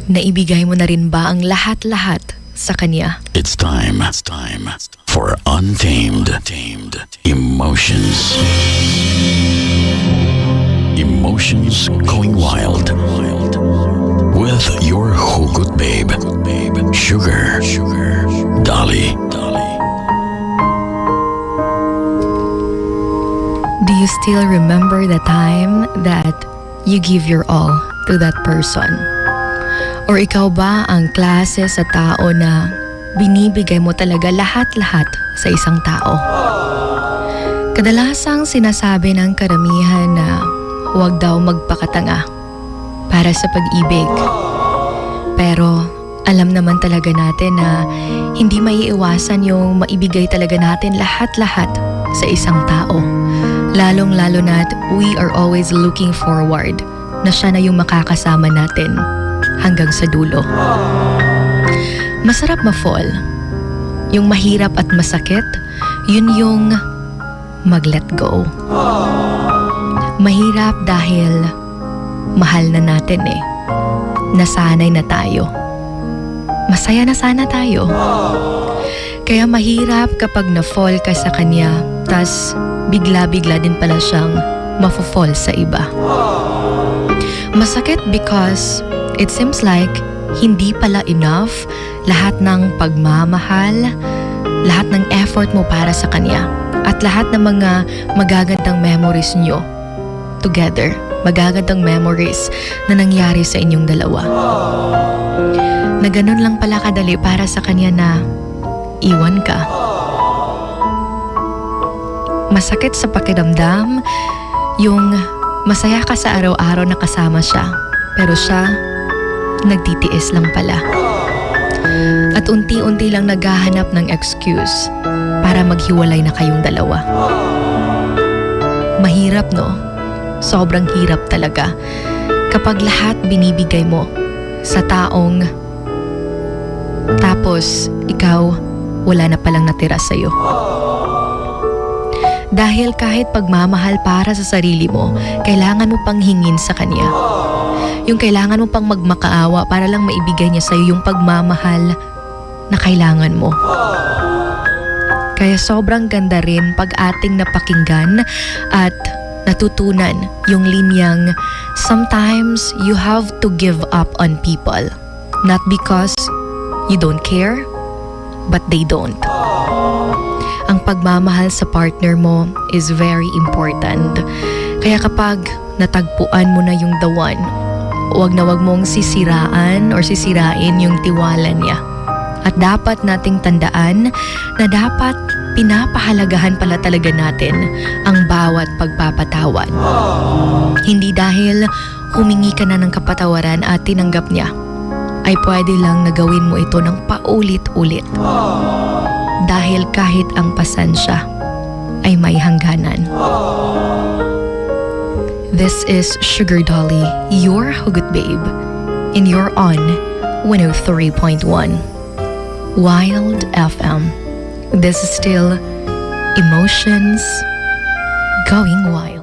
Naibigay mo na rin ba ang lahat-lahat sa kanya? It's time for Untamed Emotions. Emotions going wild with your hugot babe, Sugar Dolly. Do you still remember the time that you give your all to that person? Or ikaw ba ang klase sa tao na binibigay mo talaga lahat-lahat sa isang tao? Kadalasang sinasabi ng karamihan na huwag daw magpakatanga para sa pag-ibig. Pero alam naman talaga natin na hindi maiiwasan yung maibigay talaga natin lahat-lahat sa isang tao. Lalong-lalo na't we are always looking forward na siya na yung makakasama natin hanggang sa dulo. Masarap ma-fall. Yung mahirap at masakit, yun yung mag-let go. Mahirap dahil mahal na natin eh. Nasanay na tayo. Masaya na sana tayo. Kaya mahirap kapag na-fall ka sa kanya, tas bigla-bigla din pala siyang mafo-fall sa iba. Masakit because it seems like hindi pala enough lahat ng pagmamahal, lahat ng effort mo para sa kanya, at lahat ng mga magagandang memories nyo together, magagandang memories na nangyari sa inyong dalawa. Na ganun lang pala kadali para sa kanya na iwan ka. Masakit sa pakiramdam yung masaya ka sa araw-araw na kasama siya, pero siya nagtitiis lang pala. At unti-unti lang naghahanap ng excuse para maghiwalay na kayong dalawa. Mahirap, no? Sobrang hirap talaga kapag lahat binibigay mo sa taong tapos ikaw wala na palang natira sa'yo. Dahil kahit pagmamahal para sa sarili mo, kailangan mo pang hingin sa kanya. Yung kailangan mo pang magmakaawa para lang maibigay niya sa'yo yung pagmamahal na kailangan mo. Kaya sobrang ganda rin pag ating napakinggan at natutunan yung linyang, sometimes you have to give up on people. Not because you don't care, but they don't. Ang pagmamahal sa partner mo is very important. Kaya kapag natagpuan mo na yung the one, wag na wag mong sisiraan or sisirain yung tiwala niya. At dapat nating tandaan na dapat pinapahalagahan pala talaga natin ang bawat pagpapatawad. Hindi dahil humingi ka na ng kapatawaran at tinanggap niya, ay pwede lang na gawin mo ito ng paulit-ulit. Dahil kahit ang pasensya ay may hangganan. This is Sugar Dolly, your hugot babe, and you're on 103.1 Wild FM. This is still Emotions Going Wild.